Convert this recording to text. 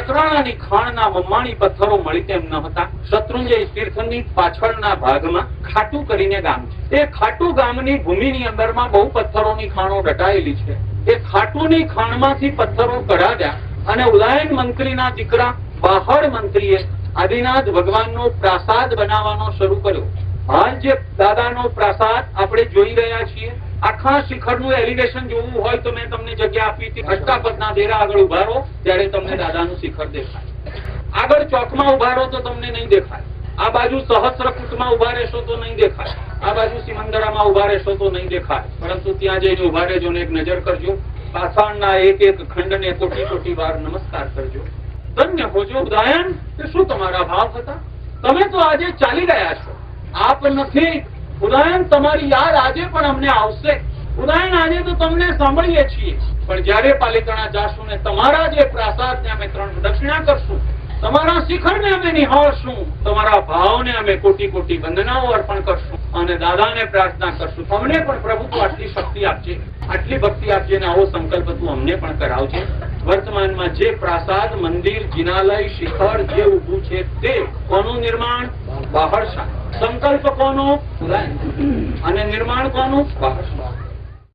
નકરાણાની ખાણના મમ્માણી પથ્થરો મળી તેમ ન હતા. શત્રુંજય તીર્થની પાછળના ભાગમાં ખાટુ કરીને ગામ છે. એ ખાટુ ગામની ભૂમિની અંદરમાં બહુ પથ્થરોની ખાણો દટાયેલી છે. એ ખાટુની ખાણમાંથી પથ્થરો કઢાવ્યા અને ઉદયન મંત્રીના દીકરા બાહડ મંત્રીએ આદિનાથ ભગવાનનો પ્રાસાદ બનાવવાનો શરૂ કર્યો. હાલ જે દાદાનો પ્રાસાદ આપણે જોઈ રહ્યા છીએ, આખા શિખરનું એલિવેશન જોવું હોય તો મેં તમને જગ્યા આપી હતી. અષ્ટાપદના ડેરા આગળ ઉભા રહો ત્યારે તમને દાદાનું શિખર દેખાય. આગળ ચોકમાં ઉભા રહો તો તમને નહીં દેખાય. આ બાજુ સહસ્રકૂટમાં ઉભા રહેશો તો નહીં દેખાય. આ બાજુ સિમંદરામાં ઉભા રહેશો તો નહીં દેખાય. પરંતુ ત્યાં જઈને ઉભા રહેજો ને એક નજર કરજો. પાછળના એક એક ખંડને કોટી કોટી વાર નમસ્કાર કરજો. ધન્ય હોજો ઉદયન. કે શું તમારા ભાવ હતા? તમે તો આજે ચાલી ગયા છો, આપ નથી. ઉદયન, તમારી યાદ આજે પણ અમને આવશે. ઉદયન, આજે તો તમને સાંભળીએ છીએ, પણ જયારે પાલિતાણા જાશું ને તમારા જે પ્રાસાદને અમે 3 પ્રદક્ષિણા કરશું, તમારા શિખરને અમે નિહાળશું, તમારા ભાવને અમે કોટી કોટી વંદનાઓ અર્પણ કરશું અને દાદાને પ્રાર્થના કરશું, તમને પણ પ્રભુ તું આટલી શક્તિ આપજે, આટલી ભક્તિ આપજે ને આવો સંકલ્પ તું અમને પણ કરાવજે. વર્તમાનમાં જે પ્રાસાદ, મંદિર, જિનાલય, શિખર જે ઊભું છે તે કોનું નિર્માણ? બાહડ શાહ. સંકલ્પ કોનો? અને નિર્માણ કોનું? બાહડ શાહ.